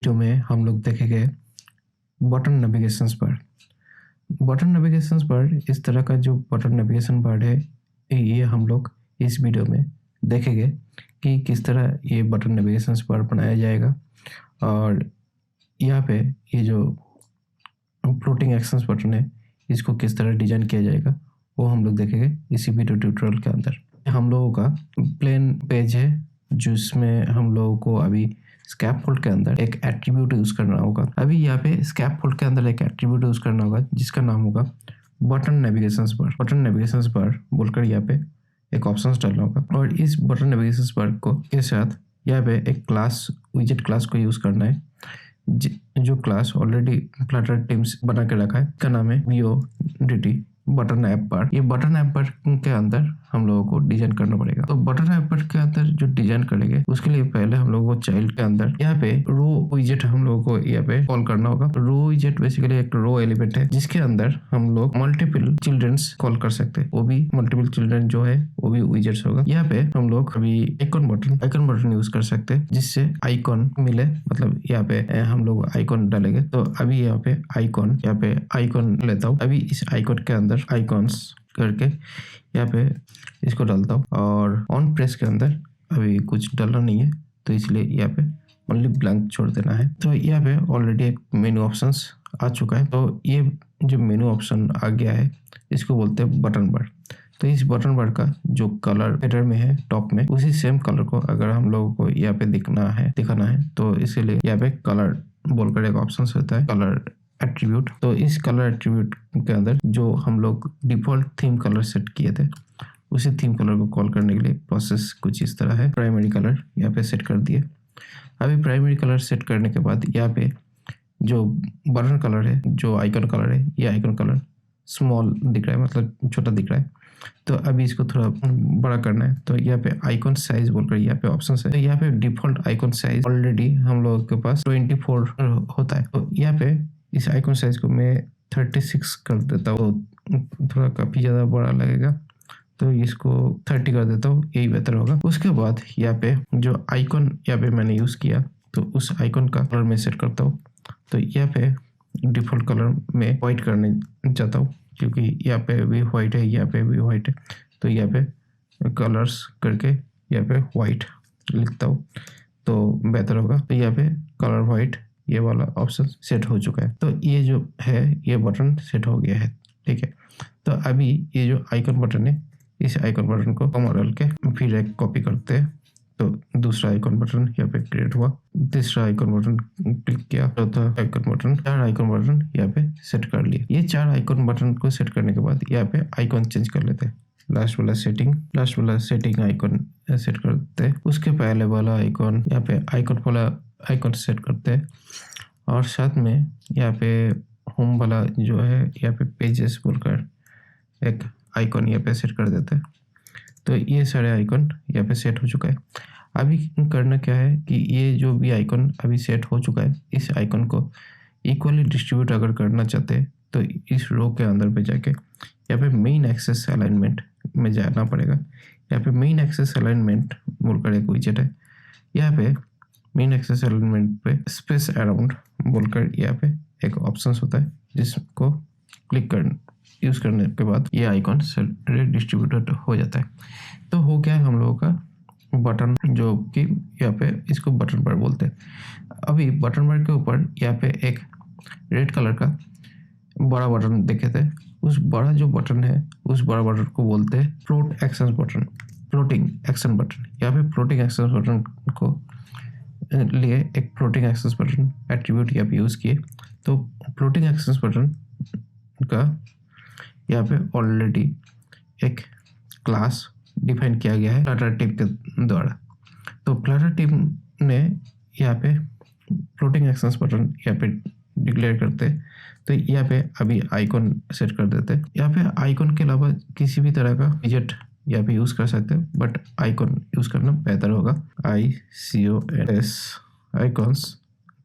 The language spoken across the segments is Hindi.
जो में हम लोग देखेंगे बटन नेविगेशंस पर। बटन नेविगेशंस पर इस तरह का जो बटन नेविगेशन बार है, ये हम लोग इस वीडियो में देखेंगे कि किस तरह ये बटन नेविगेशंस बार बनाया जाएगा। और यहाँ पे ये जो फ्लोटिंग एक्शंस बटन है, इसको किस तरह डिजाइन किया जाएगा वो हम लोग देखेंगे इसी वीडियो ट्यूटोरियल के अंदर। हम लोगों का प्लेन पेज है जिसमें हम लोगों को अभी स्कैफोल्ड के अंदर एक एट्रीब्यूट यूज करना होगा। अभी यहाँ पे स्कैफोल्ड के अंदर एक एट्रीब्यूट यूज करना होगा जिसका नाम होगा बटन नेविगेशंस बार। बटन नेविगेशंस बार बोलकर यहाँ पे एक ऑप्शन डालना होगा और इस बटन नेविगेशंस बार को के साथ यहाँ पे एक क्लास विजेट क्लास को यूज करना है जो क्लास ऑलरेडी फ्लटर टीम्स बना के रखा है। इसका नाम है VODT बटन ऐप बार। ये बटन ऐप बार के अंदर हम लोगों को डिजाइन करना पड़ेगा। तो बटन ऐप बार के अंदर जो डिजाइन करेंगे उसके लिए पहले हम लोगों को चाइल्ड के अंदर यहाँ पे रो विजेट हम लोगों को यहाँ पे कॉल करना होगा। रो विजेट बेसिकली एक रो एलिमेंट है जिसके अंदर हम लोग मल्टीपल चिल्ड्रंस कॉल कर सकते हैं। वो भी मल्टीपल चिल्ड्रन जो है वो भी विजेट्स होगा। यहाँ पे हम लोग अभी आइकन बटन यूज कर सकते हैं जिससे आइकन मिले, मतलब यहाँ पे हम लोग आइकन डालेंगे। तो अभी यहाँ पे आइकन लेता हूँ। अभी इस आइकन के अंदर आइकॉन्स करके यहाँ पे इसको डालता हूँ और ऑन प्रेस के अंदर अभी कुछ डालना नहीं है तो इसलिए यहाँ पे ओनली ब्लैंक छोड़ देना है। तो यहाँ पे ऑलरेडी एक मेनू ऑप्शंस आ चुका है। तो ये जो मेनू ऑप्शन आ गया है इसको बोलते हैं बटन बार। तो इस बटन बार का जो कलर हेडर में है टॉप में, उसी सेम कलर को अगर हम लोगों को यहाँ पे दिखाना है तो इसीलिए यहाँ पे कलर बोलकर एक ऑप्शन होता है, कलर एट्रीब्यूट। तो इस कलर एट्रीब्यूट के अंदर जो हम लोग डिफॉल्ट थीम कलर सेट किए थे उसी थीम कलर को कॉल करने के लिए प्रोसेस कुछ इस तरह है। प्राइमरी कलर यहाँ पे सेट कर दिए। अभी प्राइमरी कलर सेट करने के बाद यहाँ पे जो बटन कलर है, जो आइकन कलर है, ये आइकन कलर स्मॉल दिख रहा है, मतलब छोटा दिख रहा है। तो अभी इसको थोड़ा बड़ा करना है तो यहाँ पे आइकन साइज बोलकर यहाँ पे ऑप्शन है। तो यहाँ पे डिफॉल्ट आइकन साइज ऑलरेडी हम लोगों के पास 24 होता है। तो यहाँ पे इस आइकन साइज को मैं 36 कर देता हूँ, तो थोड़ा काफ़ी ज़्यादा बड़ा लगेगा तो इसको 30 कर देता हूँ, यही बेहतर होगा। उसके बाद यहाँ पे जो आइकन यहाँ पे मैंने यूज़ किया तो उस आइकन का कलर मैं सेट करता हूँ। तो यहाँ पे डिफ़ॉल्ट कलर में वाइट करने चाहता हूँ क्योंकि यहाँ पे भी वाइट है, यहाँ पे भी वाइट है। तो यहाँ पे कलर्स करके यहाँ पे वाइट लिखता हूँ तो बेहतर होगा। तो यहाँ पे कलर वाइट ये वाला ऑप्शन सेट हो चुका है। तो ये जो है ये बटन सेट हो गया है, ठीक है। तो अभी ये जो आइकन बटन है इस आइकन बटन को मॉडल के फिर एक कॉपी करते हैं। तो दूसरा आइकन बटन यहाँ पे क्रिएट हुआ, तीसरा आइकन बटन क्लिक किया, चौथा आइकन बटन, 4 आइकन बटन यहाँ पे सेट कर लिए। ये 4 आइकन बटन को सेट करने के बाद यहाँ पे आइकन चेंज कर लेते हैं। लास्ट वाला सेटिंग आइकन सेट करते हैं। उसके पहले वाला आइकन यहाँ पे आइकन सेट करते हैं और साथ में यहाँ पे होम वाला जो है यहाँ पे पेजेस बोलकर एक आइकन यहाँ पे सेट कर देते हैं। तो ये सारे आइकन यहाँ पे सेट हो चुका है। अभी करना क्या है कि ये जो भी आइकन अभी सेट हो चुका है इस आइकन को इक्वली डिस्ट्रीब्यूट अगर करना चाहते हैं तो इस रो के अंदर पे जाके यहाँ पे मेन एक्सेस अलाइनमेंट में जाना पड़ेगा। यहाँ पे मेन एक्सेस अलाइनमेंट बोलकर एक विजेट है। यहाँ पे मेन एक्सेस अलाइनमेंट पे स्पेस अराउंड बोलकर यहाँ पे एक ऑप्शन होता है जिसको क्लिक कर यूज़ करने के बाद ये आइकन डिस्ट्रीब्यूटेड हो जाता है। तो हो गया है हम लोगों का बटन, जो कि यहाँ पे इसको बटन बार बोलते हैं। अभी बटन बार के ऊपर यहाँ पे एक रेड कलर का बड़ा बटन देखे थे, उस बड़ा जो बटन है उस बड़ा बटन को बोलते हैं फ्लोटिंग एक्शन बटन। यहाँ पे फ्लोटिंग एक्शन बटन को लिए एक फ्लोटिंग एक्सेस बटन एट्रीब्यूट यहाँ पे यूज़ किए। तो फ्लोटिंग एक्सेस बटन का यहाँ पे ऑलरेडी एक क्लास डिफाइन किया गया है फ्लटर टीम के द्वारा। तो फ्लटर टीम ने यहाँ पे फ्लोटिंग एक्सेस बटन यहाँ पे डिक्लेयर करते हैं। तो यहाँ पे अभी आइकन सेट कर देते हैं। यहाँ पे आइकन के अलावा किसी भी तरह का विजेट यहाँ पे यूज़ कर सकते हैं, बट आइकन यूज़ करना बेहतर होगा। ICONS आइकॉन्स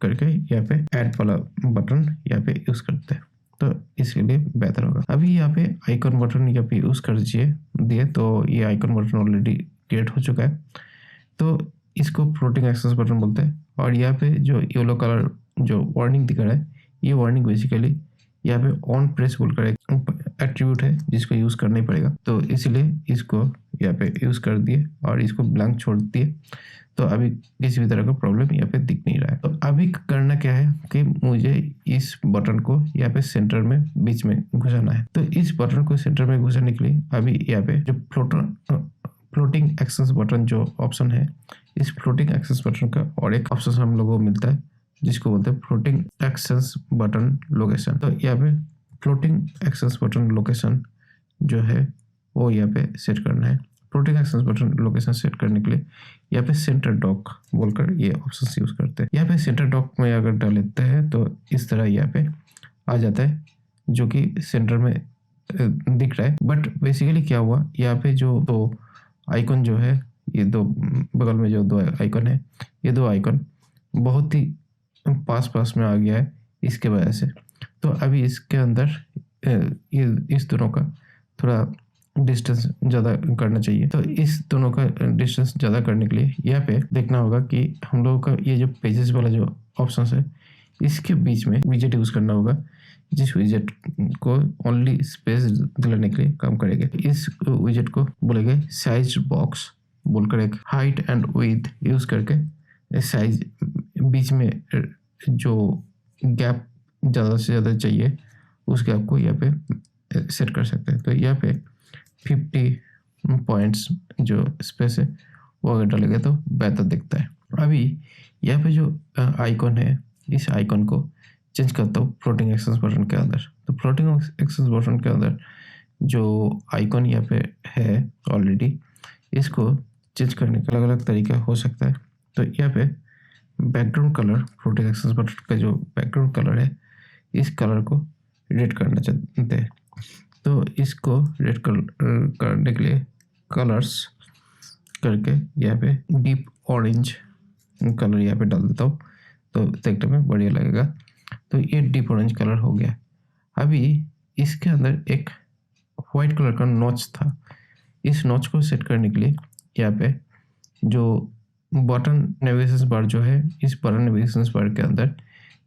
करके यहाँ पे ऐड वाला बटन यहाँ पे यूज़ करते हैं तो इसके लिए बेहतर होगा। अभी यहाँ पे आइकन बटन यहाँ पे यूज़ कर दिए तो ये आइकन बटन ऑलरेडी क्रिएट हो चुका है। तो इसको फ्लोटिंग एक्सेस बटन बोलते हैं और यहाँ पे जो येलो कलर जो वार्निंग दिख रहा है, ये वार्निंग बेसिकली यहाँ पे ऑन प्रेस बोलकर एक एट्रीब्यूट है जिसको यूज़ करना ही पड़ेगा, तो इसीलिए इसको यहाँ पे यूज़ कर दिए और इसको ब्लैंक छोड़ दिए। तो अभी किसी भी तरह का प्रॉब्लम यहाँ पे दिख नहीं रहा है। तो अभी करना क्या है कि मुझे इस बटन को यहाँ पे सेंटर में बीच में घुसाना है। तो इस बटन को सेंटर में घुसाने के लिए अभी यहाँ पे जो फ्लोटिंग एक्सेस बटन जो ऑप्शन है, इस फ्लोटिंग एक्सेस बटन का और एक ऑप्शन हम लोगों को मिलता है जिसको बोलते हैं फ्लोटिंग एक्सेस बटन लोकेशन। तो यहाँ पे फ्लोटिंग एक्सेस बटन लोकेशन जो है वो यहाँ पे सेट करना है। Floating access button location set करने के लिए यहाँ पे सेंटर डॉक बोलकर ये ऑप्शन यूज करते हैं। यहाँ पे सेंटर डॉक में अगर डाल लेते हैं तो इस तरह यहाँ पे आ जाता है जो कि सेंटर में दिख रहा है। बट बेसिकली क्या हुआ, यहाँ पे जो दो आइकन जो है, ये दो बगल में जो दो आइकन है, ये दो आइकन बहुत ही पास में आ गया है इसके वजह से। तो अभी इसके अंदर ये इस दोनों का थोड़ा डिस्टेंस ज़्यादा करना चाहिए। तो इस दोनों का डिस्टेंस ज़्यादा करने के लिए यहाँ पे देखना होगा कि हम लोगों का ये जो पेजेस वाला जो ऑप्शन है, इसके बीच में विजेट यूज़ करना होगा, जिस विजेट को ओनली स्पेस दिलाने के लिए काम करेगा। इस विजेट को बोलेंगे साइज बॉक्स बोलकर, एक हाइट एंड विड्थ यूज़ करके साइज बीच में जो गैप ज़्यादा से ज़्यादा चाहिए उस गैप को यहाँ पे सेट कर सकते हैं। तो यहाँ पे 50 पॉइंट्स जो स्पेस है वो अगर डालेंगे तो बेहतर दिखता है। अभी यहाँ पे जो आइकॉन है, इस आइकॉन को चेंज करता हूँ फ्लोटिंग एक्सेस बटन के अंदर। तो फ्लोटिंग एक्सेस बटन के अंदर जो आइकॉन यहाँ पे है ऑलरेडी, इसको चेंज करने का अलग अलग तरीका हो सकता है। तो यहाँ पे background colour, floating access button का जो बैकग्राउंड कलर है, इस कलर को रेड करना चाहते हैं। तो इसको रेड करने के लिए कलर्स करके यहाँ पे डीप ऑरेंज कलर यहाँ पे डाल देता हूँ, तो देखने में बढ़िया लगेगा। तो ये डीप ऑरेंज कलर हो गया। अभी इसके अंदर एक वाइट कलर का नॉच था, इस नॉच को सेट करने के लिए यहाँ पे जो बटन नेविगेशन बार जो है, इस बटन नेविगेशन बार के अंदर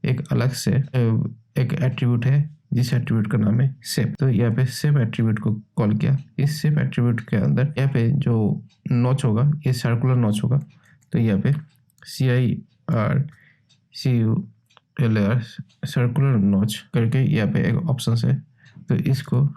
एक अलग से एक एट्रीब्यूट है जिस एट्रीब्यूट का नाम है शेप। तो यहाँ पे शेप एट्रीब्यूट को कॉल किया। इस शेप एट्रीब्यूट के अंदर यहाँ पे जो नॉच होगा, ये सर्कुलर नॉच होगा। तो यहाँ पे CIRCULAR सर्कुलर नॉच करके यहाँ पे एक ऑप्शन है। तो इसको,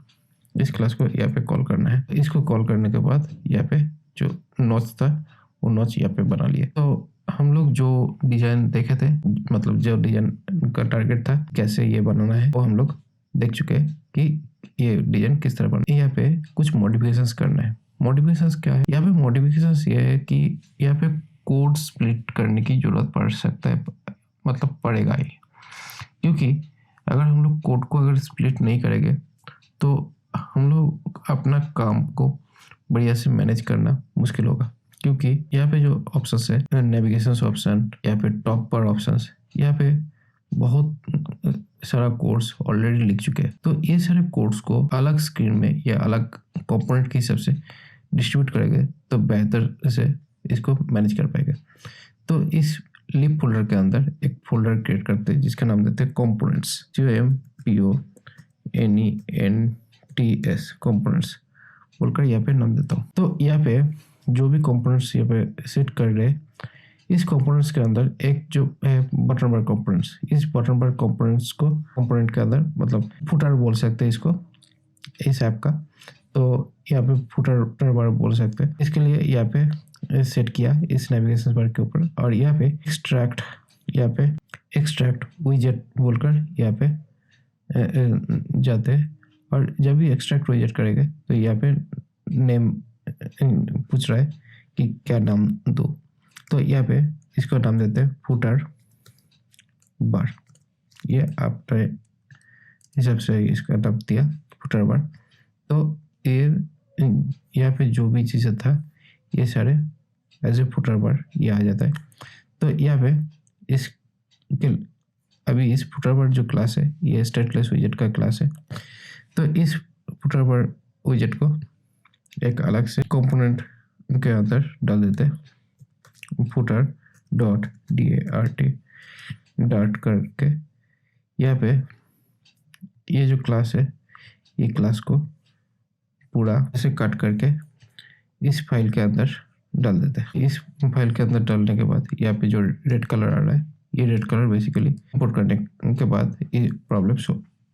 इस क्लास को यहाँ पे कॉल करना है। इसको कॉल करने के बाद यहाँ पे जो नॉच था वो नॉच यहाँ पे बना लिए। तो हम लोग जो डिजाइन देखे थे, मतलब जो डिजाइन का टारगेट था कैसे ये बनाना है, वो हम लोग देख चुके हैं कि ये डिजाइन किस तरह बना। यहाँ पे कुछ मॉडिफिकेशंस करना है। मॉडिफिकेशंस क्या है? यहाँ पे मॉडिफिकेशंस ये है कि यहाँ पे कोड स्प्लिट करने की जरूरत पड़ सकता है, मतलब पड़ेगा ही, क्योंकि अगर हम लोग कोड को अगर स्प्लिट नहीं करेंगे तो हम लोग अपना काम को बढ़िया से मैनेज करना मुश्किल होगा। क्योंकि यहाँ पे जो ऑप्शंस है, नेविगेशन ऑप्शन, यहाँ पे टॉप पर ऑप्शंस, यहाँ पे बहुत सारा कोड्स ऑलरेडी लिख चुके हैं। तो ये सारे कोड्स को अलग स्क्रीन में या अलग कंपोनेंट के हिसाब से डिस्ट्रीब्यूट करेंगे तो बेहतर से इसको मैनेज कर पाएंगे। तो इस लिप फोल्डर के अंदर एक फोल्डर क्रिएट करते हैं जिसका नाम देते हैं कंपोनेंट्स, COMPONENTS कंपोनेंट्स बोलकर यहाँ पे नाम देता हूँ। तो यहाँ पे जो भी कंपोनेंट्स यहाँ पे सेट कर रहे हैं, इस कंपोनेंट्स के अंदर एक जो है बटन बार कंपोनेंट्स, इस बटन बार कंपोनेंट्स को कंपोनेंट के अंदर मतलब फुटर बोल सकते हैं इसको, इस ऐप का। तो यहाँ पे फुटर बार बोल सकते हैं। इसके लिए यहाँ पे सेट किया इस नेविगेशन बार के ऊपर, और यहाँ पे एक्सट्रैक्ट विजेट बोलकर यहाँ पे जाते हैं। और जब भी एक्सट्रैक्ट विजेट करेंगे तो यहाँ पे नेम पूछ रहा है कि क्या नाम दो। तो यहाँ पे इसको नाम देते हैं फुटर बार। ये आपने हिसाब से इसका नाम दिया फुटर बार। तो ये यहाँ पे जो भी चीज़ें था ये सारे एज ए फुटर बार ये आ जाता है। तो यहाँ पे अभी इस फुटर बार जो क्लास है ये स्टेटलेस विजेट का क्लास है। तो इस फुटर बार विजेट को एक अलग से कंपोनेंट के अंदर डाल देते हैं, फुटर डॉट DART डार्ट करके यहाँ पे ये जो क्लास है ये क्लास को पूरा ऐसे कट करके इस फाइल के अंदर डाल देते हैं। इस फाइल के अंदर डालने के बाद यहाँ पे जो रेड कलर आ रहा है ये रेड कलर बेसिकली इंपोर्ट करने के बाद ये प्रॉब्लम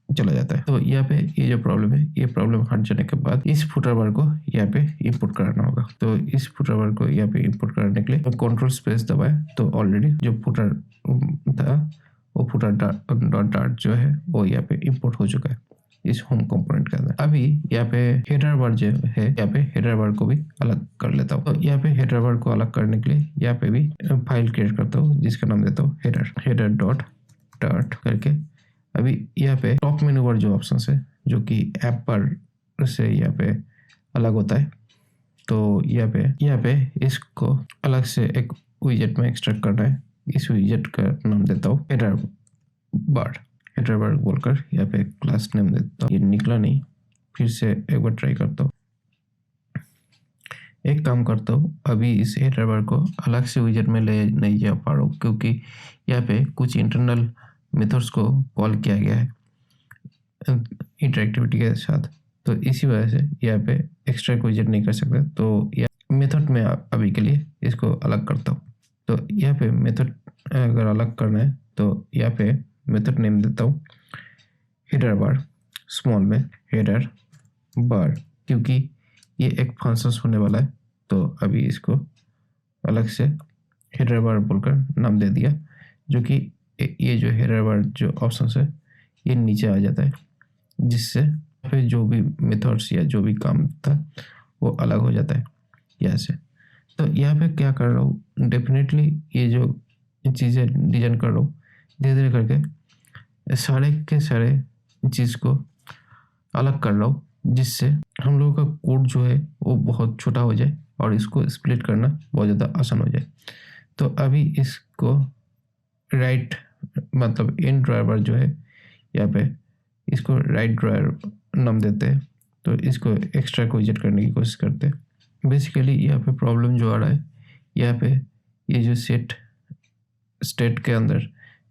चला जाता है। तो यहाँ पे ये जो प्रॉब्लम है ये प्रॉब्लम हट जाने के बाद इस फुटर बार को यहाँ पे इंपोर्ट कराना होगा। तो इस फुटर बार को यहाँ पे इंपोर्ट करने के लिए कंट्रोल स्पेस दबाए तो ऑलरेडी जो फुटर था वो फुटर डॉट डार्ट जो है वो यहाँ पे इंपोर्ट हो चुका है इस होम कंपोनेंट के अंदर। अभी यहाँ पे हेडर बार जो है यहाँ पे हेडर बार को भी अलग कर लेता हूँ। तो यहाँ पे हेडर बार को अलग करने के लिए यहाँ पे भी फाइल क्रिएट करता हूँ जिसका नाम देता हूँ हेडर डॉट डार्ट करके। अभी यहाँ पे टॉप मेनू बार जो ऑप्शन है जो कि ऐप पर से यहाँ पे अलग होता है तो यहाँ पे इसको अलग से एक विजेट में एक्सट्रैक्ट करना है। इस विजेट का नाम देता हूँ हेडर बार बोलकर यहाँ पे क्लास नेम देता हूँ। ये निकला नहीं, फिर से एक बार ट्राई करता हूँ। एक काम करता हूँ, अभी इस हेडर बार को अलग से विजेट में ले नहीं जा पा रहा हूँ क्योंकि यहाँ पे कुछ इंटरनल मेथड्स को कॉल किया गया है इंटरेक्टिविटी के साथ। तो इसी वजह से यहाँ पे एक्स्ट्रैक्ट विजेट नहीं कर सकता। तो यह मेथड में अभी के लिए इसको अलग करता हूँ। तो यहाँ पे मेथड अगर अलग करना है तो यहाँ पे मेथड नेम देता हूँ हेडर बार, स्मॉल में हेडर बार, क्योंकि ये एक फंक्शन होने वाला है। तो अभी इसको अलग से हेडर बार बोलकर नाम दे दिया, जो कि ये जो हेडर बार जो ऑप्शन है ये नीचे आ जाता है, जिससे फिर जो भी मेथड्स या जो भी काम था वो अलग हो जाता है यहाँ से। तो यहाँ पे क्या कर रहा हूँ, डेफिनेटली ये जो चीज़ें डिजाइन कर रहा हूँ धीरे धीरे करके सारे के सारे चीज़ को अलग कर रहा हूँ, जिससे हम लोगों का कोड जो है वो बहुत छोटा हो जाए और इसको स्प्लिट करना बहुत ज़्यादा आसान हो जाए। तो अभी इसको राइट मतलब इन ड्राइवर जो है यहाँ पे इसको राइट ड्राइवर नाम देते हैं। तो इसको एक्स्ट्रा को विजेट करने की कोशिश करते हैं। बेसिकली यहाँ पे प्रॉब्लम जो आ रहा है, यहाँ पे ये जो स्टेट के अंदर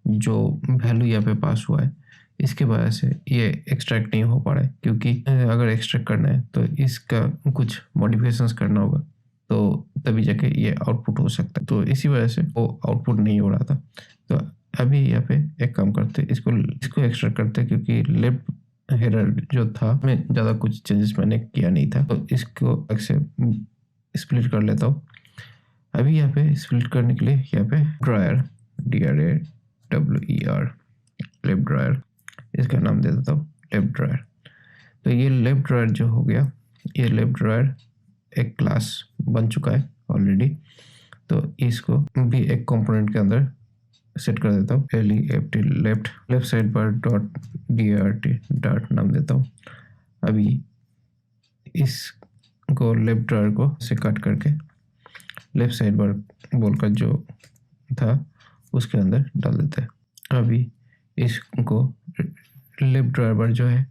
जो वैल्यू यहाँ पे पास हुआ है इसके वजह से ये एक्सट्रैक्ट नहीं हो पा रहा है, क्योंकि अगर एक्सट्रैक्ट करना है तो इसका कुछ मॉडिफिकेशंस करना होगा तो तभी जाके ये आउटपुट हो सकता है। तो इसी वजह से वो आउटपुट नहीं हो रहा था। तो अभी यहाँ पे एक काम करते हैं, इसको एक्सट्रैक्ट करते हैं, क्योंकि लेफ्ट हेडर जो था में ज़्यादा कुछ चेंजेस मैंने किया नहीं था। तो इसको अलग से स्प्लिट कर लेता हूँ। अभी यहाँ पे स्प्लिट करने के लिए यहाँ पे ड्रायर DRAWER लेफ्ट ड्रायर, इसका नाम दे देता हूँ लेफ्ट ड्रायर। तो ये लेफ्ट ड्रायर जो हो गया, ये लेफ्ट ड्रायर एक क्लास बन चुका है ऑलरेडी। तो इसको भी एक कंपोनेंट के अंदर सेट कर देता हूँ लेफ्ट साइड पर .DART डार्ट नाम देता हूँ। अभी इसको लेफ्ट ड्रायर को से कट करके लेफ्ट साइड पर बोलकर जो था उसके अंदर डाल देते हैं। अभी इसको लेफ्ट ड्राइवर जो है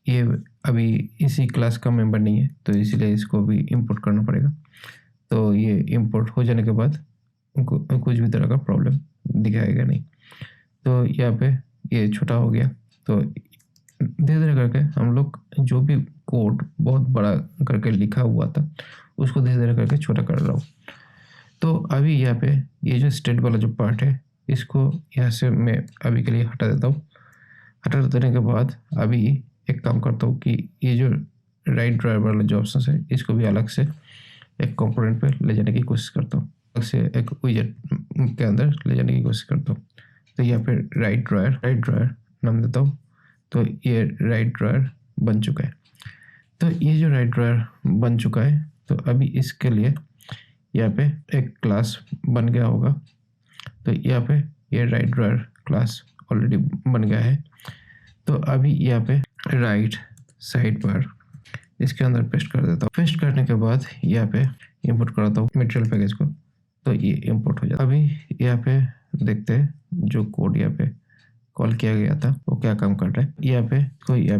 ये अभी इसी क्लास का मेंबर नहीं है, तो इसलिए इसको भी इंपोर्ट करना पड़ेगा। तो ये इंपोर्ट हो जाने के बाद कुछ भी तरह का प्रॉब्लम दिखाएगा नहीं। तो यहाँ पे ये छोटा हो गया। तो धीरे धीरे करके हम लोग जो भी कोड बहुत बड़ा करके लिखा हुआ था उसको धीरे धीरे करके छोटा कर रहा हूँ। तो अभी यहाँ पे ये जो स्टेट वाला जो पार्ट है इसको यहाँ से मैं अभी के लिए हटा देता हूँ। हटा देने के बाद अभी एक काम करता हूँ कि ये जो राइट ड्राइवर वाला जो ऑप्शन है इसको भी अलग से एक कंपोनेंट पे ले जाने की कोशिश करता हूँ, अलग से एक विजेट के अंदर ले जाने की कोशिश करता हूँ। तो यहाँ पे राइट ड्रायर नाम देता हूँ। तो ये राइट ड्रायर बन चुका है। तो ये जो राइट ड्रायर बन चुका है, तो अभी इसके लिए यहाँ पे एक क्लास बन गया होगा। तो यहाँ पे ये राइट ड्रायर क्लास ऑलरेडी बन गया है। तो अभी यहाँ पे राइट साइड पर इसके अंदर पेस्ट कर देता हूँ। पेस्ट करने के बाद यहाँ पे इंपोर्ट करता हूँ मटेरियल पैकेज को, तो ये इंपोर्ट हो जाता है। अभी यहाँ पे देखते हैं जो कोड यहाँ पे कॉल किया गया था वो क्या काम कर रहा है। यहाँ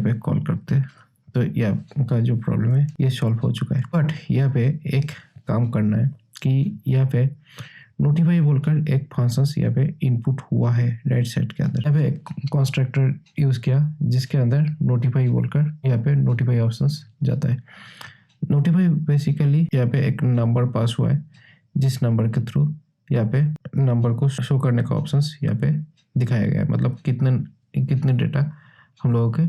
पे कॉल करते हैं। तो यहाँ का जो प्रॉब्लम है ये सॉल्व हो चुका है। बट यहाँ पे एक काम करना है कि यहाँ पे नोटिफाई बोलकर एक फंक्शंस यहाँ पे इनपुट हुआ है राइट साइड के अंदर। यहाँ पे एक कंस्ट्रक्टर यूज किया जिसके अंदर नोटिफाई बोलकर यहाँ पे नोटिफाई ऑप्शंस जाता है। नोटिफाई बेसिकली यहाँ पे एक नंबर पास हुआ है जिस नंबर के थ्रू यहाँ पे नंबर को शो करने का ऑप्शंस यहाँ पे दिखाया गया है, मतलब कितने डेटा हम लोगों के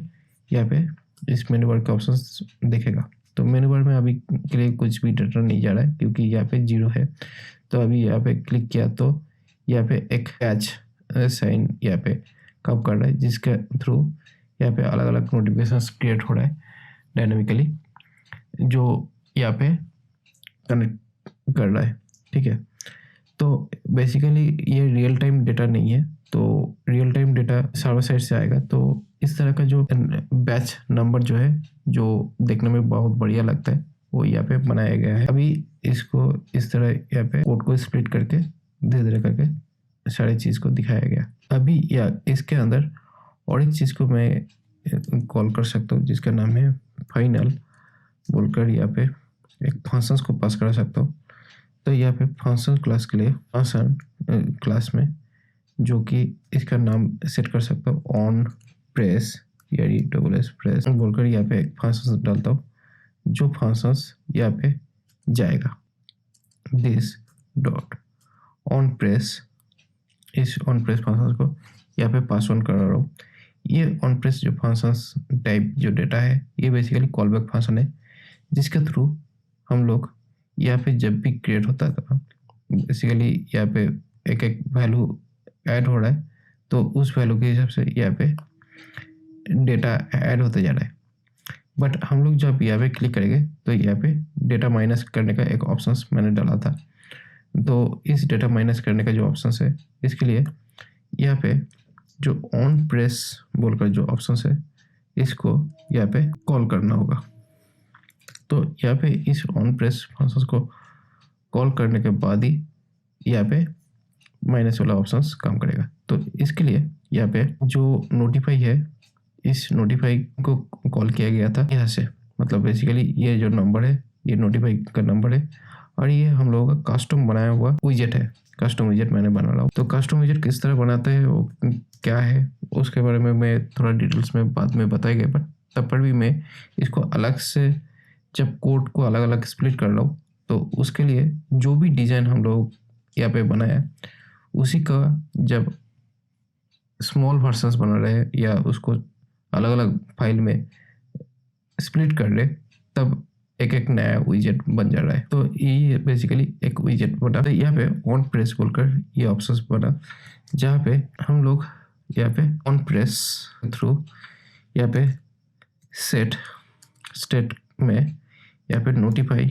यहाँ पे इस मेनू बार के ऑप्शंस दिखेगा। तो मेनू बार में अभी के लिए कुछ भी डेटा नहीं जा रहा है क्योंकि यहाँ पे 0 है। तो अभी यहाँ पे क्लिक किया तो यहाँ पे एक कैच साइन यहाँ पे काम कर रहा है जिसके थ्रू यहाँ पे अलग अलग नोटिफिकेशंस क्रिएट हो रहा है डायनामिकली, जो यहाँ पे कनेक्ट कर रहा है। ठीक है, तो बेसिकली ये रियल टाइम डेटा नहीं है, तो real time data server side से आएगा। तो इस तरह का जो बैच नंबर जो है, जो देखने में बहुत बढ़िया लगता है, वो यहाँ पे बनाया गया है। अभी इसको इस तरह यहाँ पे कोड को स्प्लिट करके धीरे धीरे करके सारी चीज़ को दिखाया गया। अभी या इसके अंदर और एक चीज़ को मैं कॉल कर सकता हूँ जिसका नाम है फाइनल बोलकर यहाँ पे एक फंक्शंस को पास कर सकता हूँ। तो यहाँ पे फंक्शन क्लास के लिए फंक्शन क्लास में जो कि इसका नाम सेट कर सकता हूँ ऑन प्रेस या ESS प्रेस बोलकर यहाँ पे एक फंक्शन डालता हूँ जो फंक्शंस यहाँ पे जाएगा दिस डॉट ऑन प्रेस। इस ऑन प्रेस फंक्शन को यहाँ पे पास ऑन कर रहा हूँ। ये ऑन प्रेस जो फंक्शंस टाइप जो डेटा है ये बेसिकली कॉलबैक फंक्शन है जिसके थ्रू हम लोग यहाँ पे जब भी क्रिएट होता था बेसिकली यहाँ पे एक एक वैल्यू ऐड हो रहा है, तो उस वैल्यू के हिसाब से यहाँ पे डेटा ऐड होते जा रहा है। बट हम लोग जब यहाँ पे क्लिक करेंगे तो यहाँ पे डेटा माइनस करने का एक ऑप्शंस मैंने डाला था। तो इस डेटा माइनस करने का जो ऑप्शंस है इसके लिए यहाँ पे जो ऑन प्रेस बोलकर जो ऑप्शंस है इसको यहाँ पे कॉल करना होगा। तो यहाँ पे इस ऑन प्रेस फंक्शंस को कॉल करने के बाद ही यहाँ पे माइनस वाला ऑप्शंस काम करेगा। तो इसके लिए यहाँ पे जो नोटिफाई है इस नोटिफाई को कॉल किया गया था यहाँ से, मतलब बेसिकली ये जो नंबर है ये नोटिफाई का नंबर है और ये हम लोगों का कस्टम बनाया हुआ विजेट है। कस्टम विजेट मैंने बना रहा हूँ। तो कस्टम विजेट किस तरह बनाते हैं वो क्या है उसके बारे में मैं थोड़ा डिटेल्स में बाद में बताएगा, बट तब पर भी मैं इसको अलग से जब कोड को अलग अलग स्प्लिट कर रहा हूँ तो उसके लिए जो भी डिज़ाइन हम लोग यहाँ पे बनाया उसी का जब स्मॉल वर्जन्स बना रहे हैं या उसको अलग अलग फाइल में स्प्लिट कर ले तब एक एक नया विजेट बन जा रहा है। तो ये बेसिकली एक विजेट बना। तो यहाँ पे ऑन प्रेस बोलकर ये ऑप्शंस बना जहाँ पे हम लोग यहाँ पे ऑन प्रेस थ्रू यहाँ पे सेट स्टेट में यहाँ पे नोटिफाई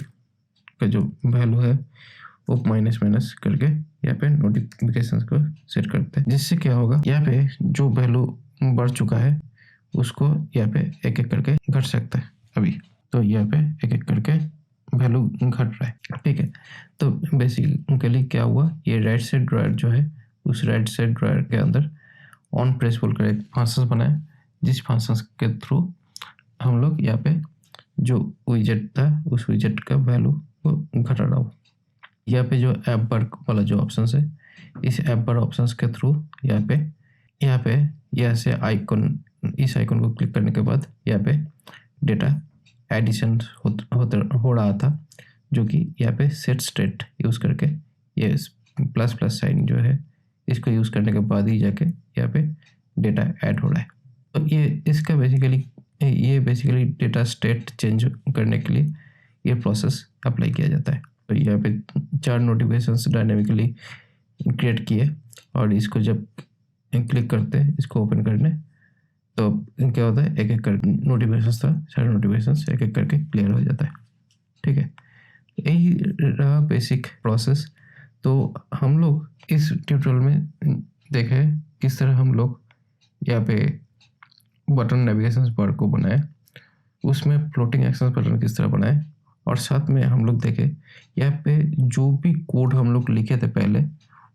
का जो वैल्यू है वो माइनस माइनस करके यहाँ पे नोटिफिकेशंस को सेट करते हैं, जिससे क्या होगा यहाँ पे जो वैल्यू बढ़ चुका है उसको यहाँ पे एक एक करके घट सकता है। अभी तो यहाँ पे एक एक करके वैल्यू घट रहा है। ठीक है, तो बेसिकली क्या हुआ ये राइट साइड ड्रायर जो है उस राइट साइड ड्रायर के अंदर ऑन प्रेस बोलकर एक फंक्शन बनाया जिस फंक्शन के थ्रू हम लोग यहाँ पे जो विजेट था उस विजेट का वैल्यू को घटा रहा हूँ। यहाँ पे जो ऐप बार वाला जो ऑप्शन है इस ऐप बार ऑप्शंस के थ्रू यहाँ पे यहाँ से आइकन इस आइकन को क्लिक करने के बाद यहाँ पे डेटा एडिशन हो रहा था जो कि यहाँ पे सेट स्टेट यूज़ करके ये प्लस प्लस साइन जो है इसको यूज़ करने के बाद ही जाके यहाँ पे डेटा ऐड हो रहा है। तो ये इसका बेसिकली डेटा स्टेट चेंज करने के लिए ये प्रोसेस अप्लाई किया जाता है। तो यहाँ पे 4 नोटिफिकेशंस डायनेमिकली क्रिएट किए और इसको जब क्लिक करते हैं इसको ओपन करने तो क्या होता है एक एक कर नोटिफिकेशंस था सारे नोटिफिकेशंस एक एक करके क्लियर हो जाता है। ठीक है, यही रहा बेसिक प्रोसेस। तो हम लोग इस ट्यूटोरियल में देखे किस तरह हम लोग यहाँ पे बटन नेविगेशन बार को बनाए, उसमें फ्लोटिंग एक्शन बटन किस तरह बनाए और साथ में हम लोग देखे यहाँ पे जो भी कोड हम लोग लिखे थे पहले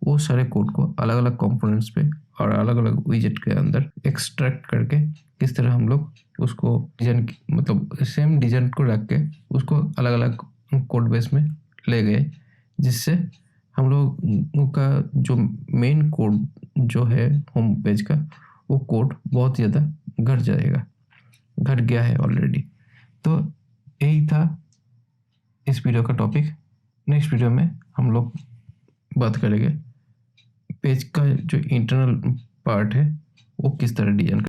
वो सारे कोड को अलग अलग कंपोनेंट्स पे और अलग अलग विजेट के अंदर एक्सट्रैक्ट करके किस तरह हम लोग उसको डिजाइन मतलब सेम डिजाइन को रख के उसको अलग अलग कोड बेस में ले गए, जिससे हम लोग का जो मेन कोड जो है होम पेज का, वो कोड बहुत ज़्यादा घट जाएगा, घट गया है ऑलरेडी। तो यही था इस वीडियो का टॉपिक। नेक्स्ट वीडियो में हम लोग बात करेंगे पेज का जो इंटरनल पार्ट है वो किस तरह डिजाइन